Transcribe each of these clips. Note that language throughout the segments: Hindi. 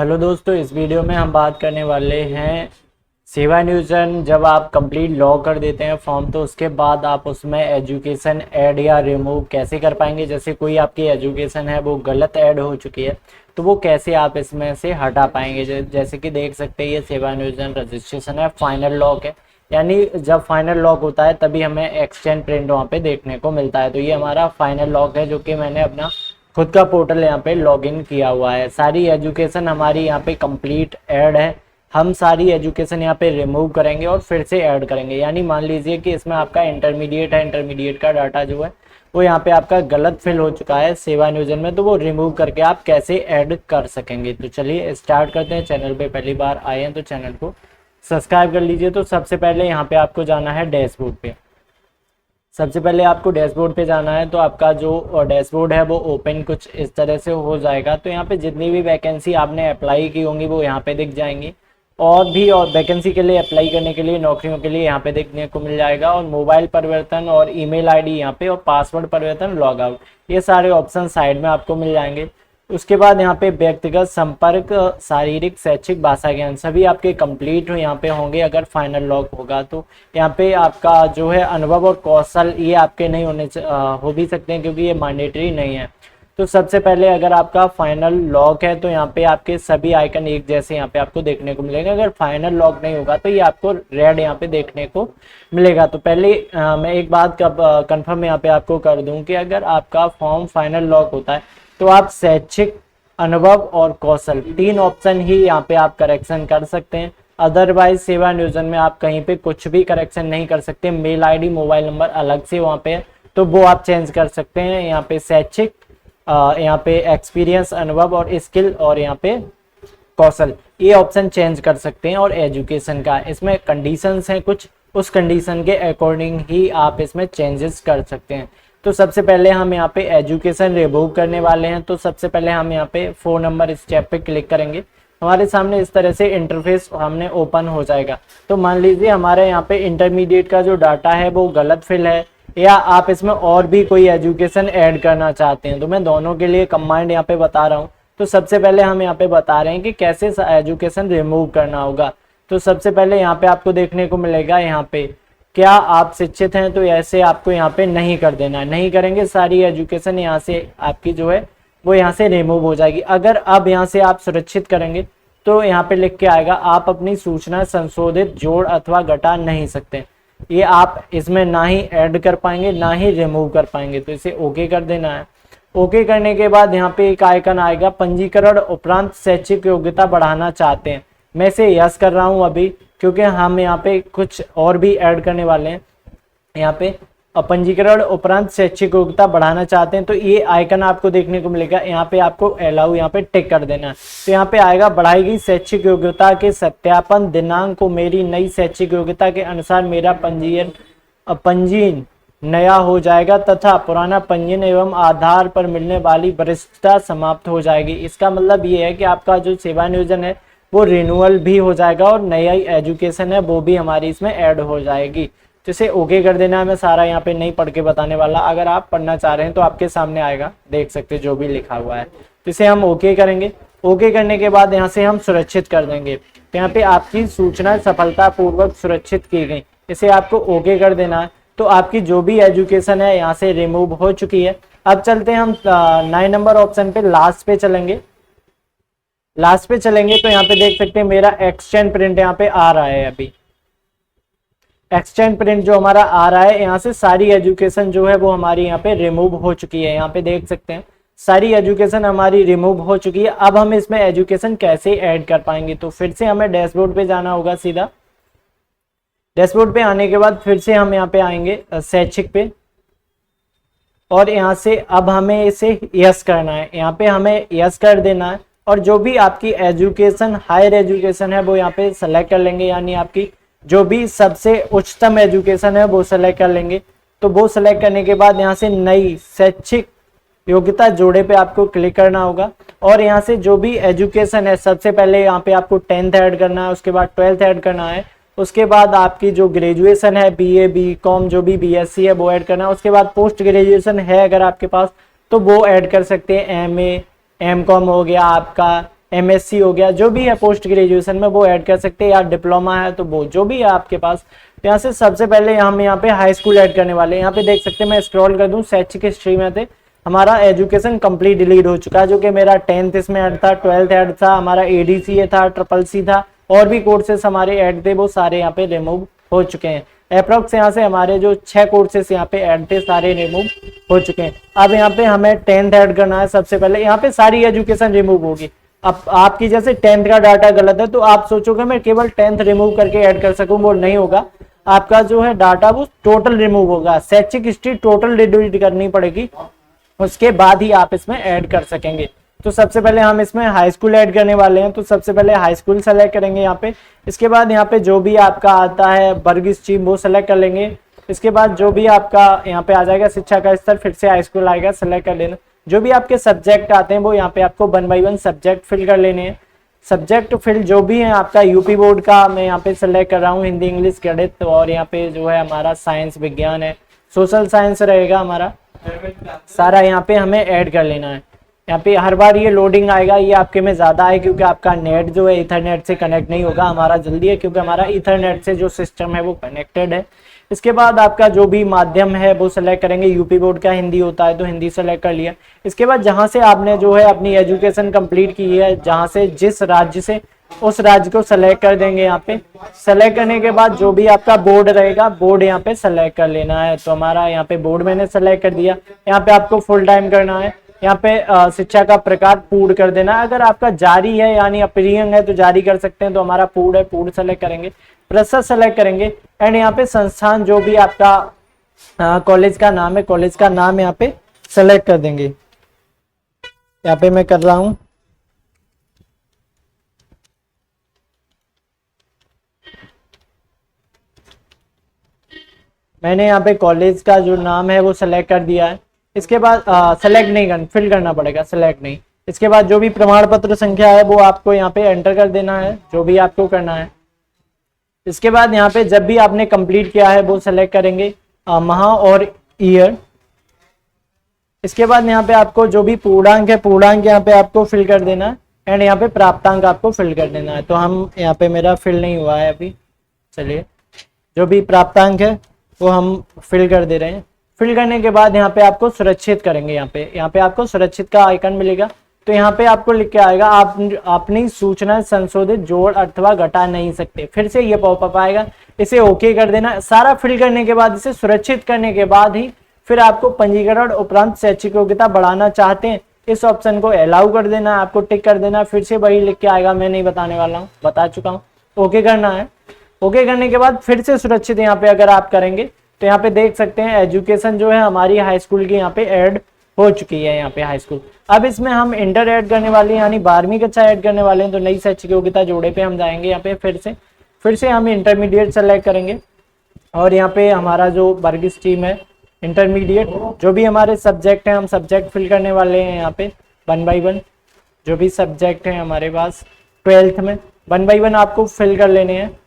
हेलो दोस्तों, इस वीडियो में हम बात करने वाले हैं सेवा नियोजन। जब आप कंप्लीट लॉग कर देते हैं फॉर्म, तो उसके बाद आप उसमें एजुकेशन ऐड या रिमूव कैसे कर पाएंगे। जैसे कोई आपकी एजुकेशन है वो गलत ऐड हो चुकी है, तो वो कैसे आप इसमें से हटा पाएंगे। जैसे कि देख सकते हैं, ये सेवा नियोजन रजिस्ट्रेशन है, फाइनल लॉग है। यानी जब फाइनल लॉग होता है तभी हमें एक्सचेंज प्रिंट वहाँ पे देखने को मिलता है। तो ये हमारा फाइनल लॉग है, जो कि मैंने अपना खुद का पोर्टल यहाँ पे लॉगिन किया हुआ है। सारी एजुकेशन हमारी यहाँ पे कंप्लीट ऐड है। हम सारी एजुकेशन यहाँ पे रिमूव करेंगे और फिर से ऐड करेंगे। यानी मान लीजिए कि इसमें आपका इंटरमीडिएट है, इंटरमीडिएट का डाटा जो है वो यहाँ पे आपका गलत फिल हो चुका है सेवा नियोजन में, तो वो रिमूव करके आप कैसे ऐड कर सकेंगे। तो चलिए स्टार्ट करते हैं। चैनल पे पहली बार आए हैं तो चैनल को सब्सक्राइब कर लीजिए। तो सबसे पहले यहाँ पे आपको जाना है डैशबोर्ड पे। सबसे पहले आपको डैशबोर्ड पे जाना है, तो आपका जो डैशबोर्ड है वो ओपन कुछ इस तरह से हो जाएगा। तो यहाँ पे जितनी भी वैकेंसी आपने अप्लाई की होंगी वो यहाँ पे दिख जाएंगी, और भी और वैकेंसी के लिए अप्लाई करने के लिए, नौकरियों के लिए यहाँ पे देखने को मिल जाएगा। और मोबाइल परिवर्तन और ईमेल आईडी यहाँ पे, और पासवर्ड परिवर्तन, लॉग आउट, ये सारे ऑप्शन साइड में आपको मिल जाएंगे। उसके बाद यहाँ पे व्यक्तिगत संपर्क, शारीरिक, शैक्षिक, भाषा ज्ञान सभी आपके कंप्लीट यहाँ पे होंगे अगर फाइनल लॉग होगा। तो यहाँ पे आपका जो है अनुभव और कौशल, ये आपके नहीं हो भी सकते हैं क्योंकि ये मैंडेटरी नहीं है। तो सबसे पहले अगर आपका फाइनल लॉग है तो यहाँ पे आपके सभी आइकन एक जैसे यहाँ पे आपको देखने को मिलेगा। अगर फाइनल लॉग नहीं होगा तो ये आपको रेड यहाँ पे देखने को मिलेगा। तो पहले मैं एक बात कंफर्म यहाँ पे आपको कर दूं कि अगर आपका फॉर्म फाइनल लॉग होता है तो आप शैक्षिक, अनुभव और कौशल, तीन ऑप्शन ही यहाँ पे आप करेक्शन कर सकते हैं। अदरवाइज सेवा नियोजन में आप कहीं पे कुछ भी करेक्शन नहीं कर सकते। मेल आईडी, मोबाइल नंबर अलग से वहाँ पे है, तो वो आप चेंज कर सकते हैं। यहाँ पे शैक्षिक, यहाँ पे एक्सपीरियंस, अनुभव और स्किल, और यहाँ पे कौशल, ये ऑप्शन चेंज कर सकते हैं। और एजुकेशन का इसमें कंडीशंस हैं कुछ, उस कंडीशन के अकॉर्डिंग ही आप इसमें चेंजेस कर सकते हैं। तो सबसे पहले हम यहाँ पे एजुकेशन रिमूव करने वाले हैं। तो सबसे पहले हम यहाँ पे 4 नंबर स्टेप पे क्लिक करेंगे। हमारे सामने इस तरह से इंटरफेस हमने ओपन हो जाएगा। तो मान लीजिए हमारे यहाँ पे इंटरमीडिएट का जो डाटा है वो गलत फिल है, या आप इसमें और भी कोई एजुकेशन ऐड करना चाहते हैं। तो मैं दोनों के लिए कंबाइंड यहाँ पे बता रहा हूँ। तो सबसे पहले हम यहाँ पे बता रहे हैं कि कैसे एजुकेशन रिमूव करना होगा। तो सबसे पहले यहाँ पे आपको देखने को मिलेगा, यहाँ पे क्या आप शिक्षित हैं, तो ऐसे आपको यहाँ पे नहीं कर देना है। नहीं करेंगे सारी एजुकेशन यहाँ से आपकी जो है वो यहाँ से रिमूव हो जाएगी। अगर अब यहाँ से आप सुरक्षित करेंगे तो यहाँ पे लिख के आएगा, आप अपनी सूचना संशोधित, जोड़ अथवा घटा नहीं सकते। ये आप इसमें ना ही ऐड कर पाएंगे ना ही रिमूव कर पाएंगे। तो इसे ओके कर देना है। ओके करने के बाद यहाँ पे एक आइकन आएगा, पंजीकरण उपरांत शैक्षिक योग्यता बढ़ाना चाहते हैं। मैं इसे यस कर रहा हूँ अभी, क्योंकि हम यहाँ पे कुछ और भी ऐड करने वाले हैं। यहाँ पे पंजीकरण उपरांत शैक्षिक योग्यता बढ़ाना चाहते हैं, तो ये आइकन आपको देखने को मिलेगा। यहाँ पे आपको अलाउ यहाँ पे टिक कर देना है। तो यहाँ पे आएगा, बढ़ाई गई शैक्षिक योग्यता के सत्यापन दिनांक को मेरी नई शैक्षिक योग्यता के अनुसार मेरा पंजीयन नया हो जाएगा तथा पुराना पंजीयन एवं आधार पर मिलने वाली वरिष्ठता समाप्त हो जाएगी। इसका मतलब ये है कि आपका जो सेवा नियोजन है वो रिन्यूअल भी हो जाएगा, और नई एजुकेशन है वो भी हमारी इसमें ऐड हो जाएगी। तो इसे ओके कर देना है। मैं सारा यहाँ पे नहीं पढ़ के बताने वाला, अगर आप पढ़ना चाह रहे हैं तो आपके सामने आएगा, देख सकते हैं जो भी लिखा हुआ है। तो इसे हम ओके करेंगे। ओके करने के बाद यहाँ से हम सुरक्षित कर देंगे। तो यहाँ पे आपकी सूचना सफलतापूर्वक सुरक्षित की गई, इसे आपको ओके कर देना है। तो आपकी जो भी एजुकेशन है यहाँ से रिमूव हो चुकी है। अब चलते हैं हम 9 नंबर ऑप्शन पे, लास्ट पे चलेंगे। लास्ट पे चलेंगे तो यहाँ पे देख सकते हैं मेरा एक्सचेंज प्रिंट यहाँ पे आ रहा है। अभी एक्सचेंज प्रिंट जो हमारा आ रहा है, यहाँ से सारी एजुकेशन जो है वो हमारी यहाँ पे रिमूव हो चुकी है। यहाँ पे देख सकते हैं सारी एजुकेशन हमारी रिमूव हो चुकी है। अब हम इसमें एजुकेशन कैसे ऐड कर पाएंगे, तो फिर से हमें डैशबोर्ड पे जाना होगा। सीधा डैशबोर्ड पे आने के बाद फिर से हम यहाँ पे आएंगे शैक्षिक पे, और यहाँ से अब हमें इसे यस करना है। यहाँ पे हमें यस कर देना है, और जो भी आपकी एजुकेशन, हायर एजुकेशन है वो यहाँ पे सेलेक्ट कर लेंगे। यानी आपकी जो भी सबसे उच्चतम एजुकेशन है वो सेलेक्ट कर लेंगे। तो वो सेलेक्ट करने के बाद यहाँ से नई शैक्षिक योग्यता जोड़े पे आपको क्लिक करना होगा, और यहाँ से जो भी एजुकेशन है सबसे पहले यहाँ पे आपको 10th ऐड करना है, उसके बाद 12th ऐड करना है, उसके बाद आपकी जो ग्रेजुएशन है, बीए, बीकॉम, जो भी बीएससी है वो ऐड करना है। उसके बाद पोस्ट ग्रेजुएशन है अगर आपके पास तो वो ऐड कर सकते हैं, एमए, एमकॉम हो गया आपका, एमएससी हो गया, जो भी है पोस्ट ग्रेजुएशन में वो ऐड कर सकते हैं, या डिप्लोमा है तो वो जो भी है आपके पास। तो यहाँ से सबसे पहले हम यहाँ पे हाई स्कूल ऐड करने वाले हैं। यहाँ पे देख सकते हैं, मैं स्क्रॉल कर दूं, शैक्षिक हिस्ट्री में थे हमारा एजुकेशन कंप्लीट डिलीट हो चुका है, जो कि मेरा 10th इसमें ऐड था, 12th ऐड था, हमारा एडीसीए था, ट्रिपल सी था, और भी कोर्सेस हमारे ऐड थे वो सारे यहाँ पे रिमूव हो चुके हैं। अप्रोक्स यहाँ से हमारे जो 6 कोर्सेस यहाँ पे ऐड थे सारे रिमूव हो चुके हैं। अब यहाँ पे हमें 10th ऐड करना है। सबसे पहले यहाँ पे सारी एजुकेशन रिमूव होगी। अब आपकी जैसे 10th का डाटा गलत है तो आप सोचोगे मैं केवल 10th रिमूव करके ऐड कर सकूं, वो नहीं होगा। आपका जो है डाटा वो टोटल रिमूव होगा, शैक्षिक हिस्ट्री टोटल डिलीट करनी पड़ेगी, उसके बाद ही आप इसमें ऐड कर सकेंगे। तो सबसे पहले हम इसमें हाई स्कूल ऐड करने वाले हैं, तो सबसे पहले हाई स्कूल सेलेक्ट करेंगे यहाँ पे। इसके बाद यहाँ पे जो भी आपका आता है वर्ग स्ट्रीम वो सेलेक्ट कर लेंगे। इसके बाद जो भी आपका यहाँ पे आ जाएगा शिक्षा का स्तर, फिर से हाई स्कूल आएगा, सेलेक्ट कर लेना। जो भी आपके सब्जेक्ट आते हैं वो यहाँ पे आपको 1 बाय 1 सब्जेक्ट फिल कर लेने हैं। सब्जेक्ट फिल जो भी है आपका यूपी बोर्ड का मैं यहाँ पे सेलेक्ट कर रहा हूँ, हिंदी इंग्लिश गणित, और यहाँ पे जो है हमारा साइंस विज्ञान है, सोशल साइंस रहेगा हमारा, सारा यहाँ पे हमें ऐड कर लेना है। यहाँ पे हर बार ये लोडिंग आएगा, ये आपके में ज़्यादा है क्योंकि आपका नेट जो है इथरनेट से कनेक्ट नहीं होगा, हमारा जल्दी है क्योंकि हमारा इथरनेट से जो सिस्टम है वो कनेक्टेड है। इसके बाद आपका जो भी माध्यम है वो सेलेक्ट करेंगे, यूपी बोर्ड का हिंदी होता है तो हिंदी सेलेक्ट कर लिया। इसके बाद जहाँ से आपने जो है अपनी एजुकेशन कंप्लीट की है, जहाँ से जिस राज्य से, उस राज्य को सेलेक्ट कर देंगे। यहाँ पे सेलेक्ट करने के बाद जो भी आपका बोर्ड रहेगा बोर्ड यहाँ पे सेलेक्ट कर लेना है। तो हमारा यहाँ पे बोर्ड मैंने सेलेक्ट कर दिया। यहाँ पे आपको फुल टाइम करना है। यहाँ पे शिक्षा का प्रकार पूर्ण कर देना है। अगर आपका जारी है यानी अपरियंग है तो जारी कर सकते हैं, तो हमारा पूर्ण है, पूर्ण सेलेक्ट करेंगे, प्रतिशत सेलेक्ट करेंगे। एंड यहाँ पे संस्थान जो भी आपका कॉलेज का नाम है, कॉलेज का नाम यहाँ पे सेलेक्ट कर देंगे। यहाँ पे मैं कर रहा हूँ। मैंने यहाँ पे कॉलेज का जो नाम है वो सेलेक्ट कर दिया है। इसके बाद सेलेक्ट नहीं करना, फिल करना पड़ेगा, सेलेक्ट नहीं। इसके बाद जो भी प्रमाण पत्र संख्या है वो आपको यहाँ पे एंटर कर देना है, जो भी आपको करना है। इसके बाद यहाँ पे जब भी आपने कंप्लीट किया है वो सेलेक्ट करेंगे, माह और ईयर। इसके बाद यहाँ पे आपको जो भी पूर्णांक है, पूर्णांक यहाँ पे आपको फिल कर देना है। एंड यहाँ पे प्राप्तांक आपको फिल कर देना है। तो हम यहाँ पे मेरा फिल नहीं हुआ है अभी, चलिए जो भी प्राप्तांक है वो हम फिल कर दे रहे हैं। फिल करने के बाद यहाँ पे आपको सुरक्षित करेंगे। यहाँ पे आपको सुरक्षित का आइकन मिलेगा। तो यहाँ पे आपको लिख के आएगा आप अपनी सूचना संशोधित जोड़ अथवा घटा नहीं सकते। फिर से ये पॉपअप आएगा, इसे ओके कर देना। सारा फिल करने के बाद, इसे सुरक्षित करने के बाद ही फिर आपको पंजीकरण उपरांत शैक्षिक योग्यता बढ़ाना चाहते हैं, इस ऑप्शन को अलाउ कर देना है, आपको टिक कर देना। फिर से वही लिख के आएगा, मैं नहीं बताने वाला हूँ, बता चुका हूँ। ओके करना है। ओके करने के बाद फिर से सुरक्षित यहाँ पे अगर आप करेंगे तो यहाँ पे देख सकते हैं एजुकेशन जो है हमारी हाई स्कूल की यहाँ पे ऐड हो चुकी है। यहाँ पे हाई स्कूल, अब इसमें हम इंटर ऐड करने वाले हैं यानी 12वीं कक्षा ऐड करने वाले हैं। तो नई शैक्षिक योग्यता जोड़े पे हम जाएंगे। यहाँ पे फिर से हम इंटरमीडिएट सेलेक्ट करेंगे। और यहाँ पे हमारा जो वर्ग स्ट्रीम है इंटरमीडिएट, जो भी हमारे सब्जेक्ट हैं हम सब्जेक्ट फिल करने वाले हैं। यहाँ पे 1 बाय 1 जो भी सब्जेक्ट हैं हमारे पास 12th में 1 बाय 1 आपको फिल कर लेने हैं।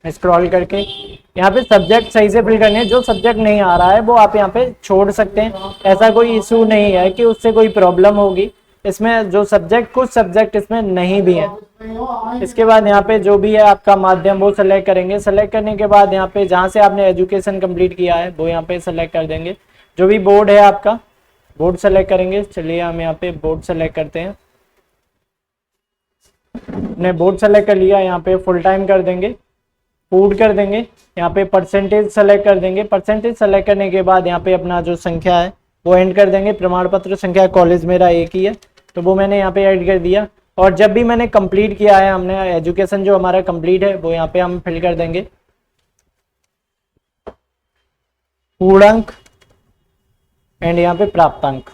स्क्रॉल करके यहाँ पे सब्जेक्ट सही से फिल करने हैं। जो सब्जेक्ट नहीं आ रहा है वो आप यहाँ पे छोड़ सकते हैं, ऐसा कोई इशू नहीं है कि उससे कोई प्रॉब्लम होगी। इसमें जो सब्जेक्ट, कुछ सब्जेक्ट इसमें नहीं भी है। इसके बाद यहाँ पे जो भी है आपका माध्यम वो सेलेक्ट करेंगे। सेलेक्ट करने के बाद यहाँ पे जहाँ से आपने एजुकेशन कंप्लीट किया है वो यहाँ पे सेलेक्ट कर देंगे। जो भी बोर्ड है आपका, बोर्ड सेलेक्ट करेंगे। चलिए हम यहाँ पे बोर्ड सेलेक्ट करते हैं। हमने बोर्ड सेलेक्ट कर लिया, यहाँ पे फुल टाइम कर देंगे, पूर्ण कर देंगे। यहाँ पे परसेंटेज सेलेक्ट कर देंगे। परसेंटेज सेलेक्ट करने के बाद यहाँ पे अपना जो संख्या है वो एंड कर देंगे। प्रमाण पत्र संख्या कॉलेज मेरा एक ही है तो वो मैंने यहाँ पे ऐड कर दिया। और जब भी मैंने कंप्लीट किया है, हमने एजुकेशन जो हमारा कंप्लीट है वो यहाँ पे हम फिल कर देंगे। पूर्णांक एंड यहाँ पे प्राप्तांक।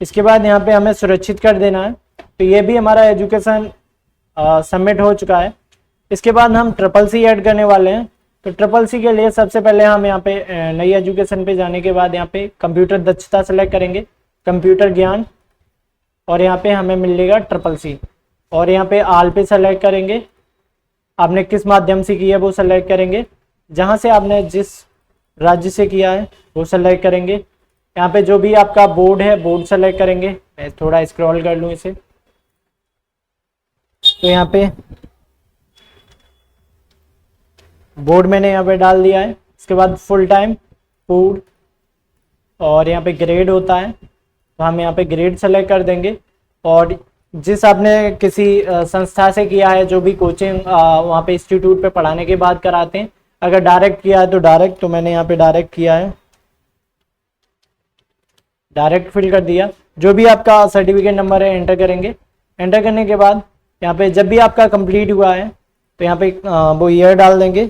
इसके बाद यहाँ पे हमें सुरक्षित कर देना है। तो ये भी हमारा एजुकेशन सबमिट हो चुका है। इसके बाद हम ट्रिपल सी ऐड करने वाले हैं। तो ट्रिपल सी के लिए सबसे पहले हम यहाँ पे नई एजुकेशन पे जाने के बाद यहाँ पे कंप्यूटर दक्षता सेलेक्ट करेंगे, कंप्यूटर ज्ञान, और यहाँ पे हमें मिलेगा ट्रिपल सी। और यहाँ पे आल पे सेलेक्ट करेंगे, आपने किस माध्यम से किया है वो सेलेक्ट करेंगे। जहाँ से आपने जिस राज्य से किया है वो सेलेक्ट करेंगे। यहाँ पे जो भी आपका बोर्ड है बोर्ड सेलेक्ट करेंगे। मैं थोड़ा स्क्रॉल कर लूँ इसे, तो यहाँ पे बोर्ड मैंने यहाँ पे डाल दिया है। इसके बाद फुल टाइम, फूड, और यहाँ पे ग्रेड होता है तो हम यहाँ पे ग्रेड सेलेक्ट कर देंगे। और जिस आपने किसी संस्था से किया है, जो भी कोचिंग वहाँ पे इंस्टीट्यूट पे पढ़ाने के बाद कराते हैं, अगर डायरेक्ट किया है तो डायरेक्ट, तो मैंने यहाँ पे डायरेक्ट किया है, डायरेक्ट फिल कर दिया। जो भी आपका सर्टिफिकेट नंबर है एंटर करेंगे। एंटर करने के बाद यहाँ पे जब भी आपका कंप्लीट हुआ है तो यहाँ पे वो ईयर डाल देंगे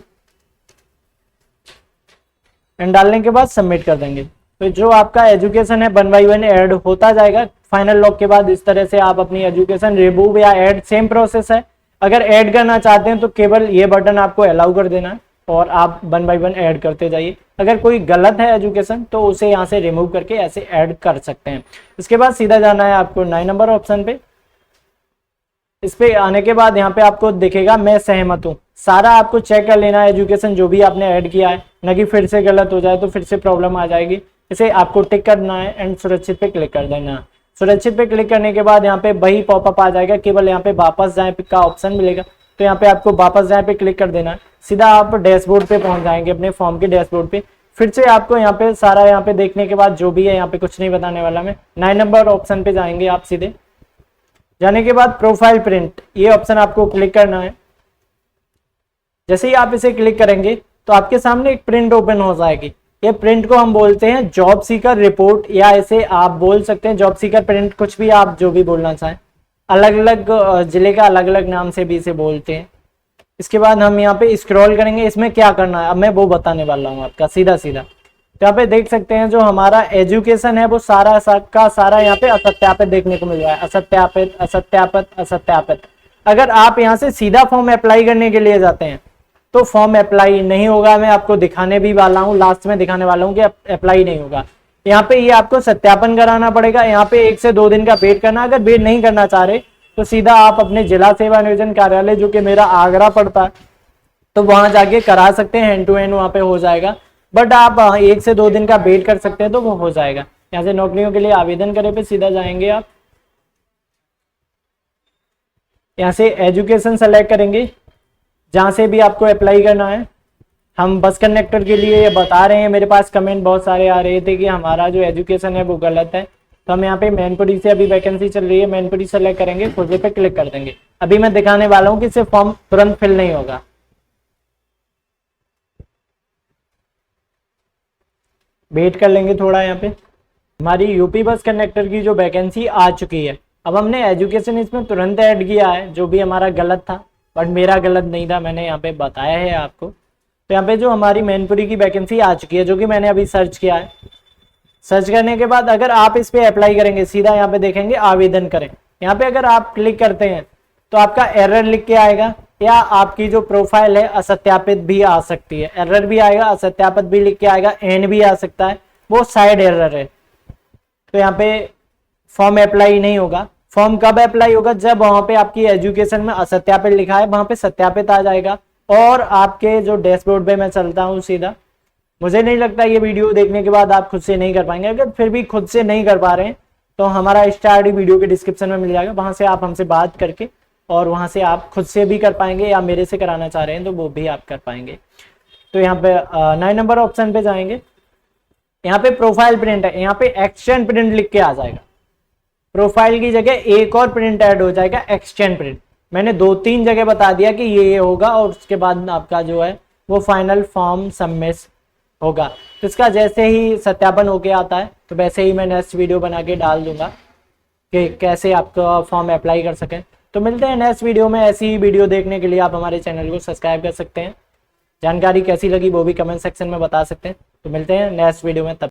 एंड डालने के बाद सबमिट कर देंगे। तो जो आपका एजुकेशन है 1 बाय 1 ऐड होता जाएगा। फाइनल लॉक के बाद इस तरह से आप अपनी एजुकेशन रिमूव या ऐड, सेम प्रोसेस है। अगर ऐड करना चाहते हैं तो केवल ये बटन आपको अलाउ कर देना है और आप 1 बाय 1 ऐड करते जाइए। अगर कोई गलत है एजुकेशन तो उसे यहाँ से रिमूव करके ऐसे ऐड कर सकते हैं। इसके बाद सीधा जाना है आपको 9 नंबर ऑप्शन पे। इस पे आने के बाद यहाँ पे आपको दिखेगा मैं सहमत हूँ। सारा आपको चेक कर लेना है एजुकेशन जो भी आपने ऐड किया है, न कि फिर से गलत हो जाए तो फिर से प्रॉब्लम आ जाएगी। इसे आपको टिक करना है एंड सुरक्षित पे क्लिक कर देना है। सुरक्षित पे क्लिक करने के बाद यहाँ पे वही पॉपअप आ जाएगा, केवल यहाँ पे वापस जाए का ऑप्शन मिलेगा। तो यहाँ पे आपको वापस जाए पे क्लिक कर देना है। सीधा आप डैशबोर्ड पे पहुंच जाएंगे, अपने फॉर्म के डैशबोर्ड पे। फिर से आपको यहाँ पे सारा यहाँ पे देखने के बाद जो भी है, यहाँ पे कुछ नहीं बताने वाला मैं। 9 नंबर ऑप्शन पे जाएंगे आप सीधे। जाने के बाद प्रोफाइल प्रिंट, ये ऑप्शन आपको क्लिक करना है। जैसे ही आप इसे क्लिक करेंगे तो आपके सामने एक प्रिंट ओपन हो जाएगी। ये प्रिंट को हम बोलते हैं जॉब सीकर रिपोर्ट, या ऐसे आप बोल सकते हैं जॉब सीकर प्रिंट, कुछ भी आप जो भी बोलना चाहें। अलग अलग जिले का अलग अलग नाम से भी इसे बोलते हैं। इसके बाद हम यहाँ पे स्क्रॉल करेंगे। इसमें क्या करना है अब मैं वो बताने वाला हूँ आपका सीधा सीधा। तो यहाँ पे देख सकते हैं जो हमारा एजुकेशन है वो सारा का सारा यहाँ पे असत्यापित देखने को मिल रहा है। असत्यापित, असत्यापित, असत्यापित। अगर आप यहाँ से सीधा फॉर्म अप्लाई करने के लिए जाते हैं तो फॉर्म अप्लाई नहीं होगा। मैं आपको दिखाने भी वाला हूँ, लास्ट में दिखाने वाला हूँ कि अप्लाई नहीं होगा। यहाँ पे ये आपको सत्यापन कराना पड़ेगा। यहाँ पे 1 से 2 दिन का वेट करना। अगर वेट नहीं करना चाह रहे तो सीधा आप अपने जिला सेवा नियोजन कार्यालय, जो कि मेरा आगरा पड़ता है, तो वहां जाके करा सकते हैं। हैंड टू हैंड वहां पे हो जाएगा। बट आप 1 से 2 दिन का वेट कर सकते हैं तो वो हो जाएगा। यहाँ से नौकरियों के लिए आवेदन करे पे सीधा जाएंगे आप। यहाँ से एजुकेशन सेलेक्ट करेंगे जहां से भी आपको अप्लाई करना है। हम बस कंडक्टर के लिए बता रहे हैं। मेरे पास कमेंट बहुत सारे आ रहे थे कि हमारा जो एजुकेशन है वो गलत है। तो हम यहाँ पे मैनपुरी से अभी वैकेंसी चल रही है, मैनपुरी सेलेक्ट करेंगे, खोजे पे क्लिक कर देंगे। अभी मैं दिखाने वाला हूँ कि सिर्फ फॉर्म तुरंत फिल नहीं होगा। वेट कर लेंगे थोड़ा। यहाँ पे हमारी यूपी बस कंडक्टर की जो वैकेंसी आ चुकी है। अब हमने एजुकेशन इसमें तुरंत ऐड किया है, जो भी हमारा गलत था, बट मेरा गलत नहीं था, मैंने यहाँ पे बताया है आपको। तो यहाँ पे जो हमारी मैनपुरी की वैकेंसी आ चुकी है, जो कि मैंने अभी सर्च किया है। सर्च करने के बाद अगर आप इस पे अप्लाई करेंगे, सीधा यहाँ पे देखेंगे आवेदन करें। यहाँ पे अगर आप क्लिक करते हैं तो आपका एरर लिख के आएगा, या आपकी जो प्रोफाइल है असत्यापित भी आ सकती है। एरर भी आएगा, असत्यापित भी लिख के आएगा, एंड भी आ सकता है, वो साइड एरर है। तो यहाँ पे फॉर्म अप्लाई नहीं होगा। फॉर्म कब अप्लाई होगा? जब वहां पे आपकी एजुकेशन में असत्यापित लिखा है वहां पे सत्यापित आ जाएगा। और आपके जो डैशबोर्ड पे मैं चलता हूँ सीधा, मुझे नहीं लगता ये वीडियो देखने के बाद आप खुद से नहीं कर पाएंगे। अगर फिर भी खुद से नहीं कर पा रहे हैं तो हमारा स्टार्ट वीडियो के डिस्क्रिप्शन में मिल जाएगा, वहां से आप हमसे बात करके और वहां से आप खुद से भी कर पाएंगे, या मेरे से कराना चाह रहे हैं तो वो भी आप कर पाएंगे। तो यहाँ पे 9 नंबर ऑप्शन पे जाएंगे। यहाँ पे प्रोफाइल प्रिंट है, यहाँ पे एक्सटेंड प्रिंट लिख के आ जाएगा। प्रोफाइल की जगह एक और प्रिंट ऐड हो जाएगा, एक्सटेंड प्रिंट। मैंने 2-3 जगह बता दिया कि ये होगा, और उसके बाद आपका जो है वो फाइनल फॉर्म सबमिट होगा। तो इसका जैसे ही सत्यापन होके आता है तो वैसे ही मैं नेक्स्ट वीडियो बना के डाल दूंगा कि कैसे आपका फॉर्म अप्लाई कर सकें। तो मिलते हैं नेक्स्ट वीडियो में। ऐसी ही वीडियो देखने के लिए आप हमारे चैनल को सब्सक्राइब कर सकते हैं। जानकारी कैसी लगी वो भी कमेंट सेक्शन में बता सकते हैं। तो मिलते हैं नेक्स्ट वीडियो में। तब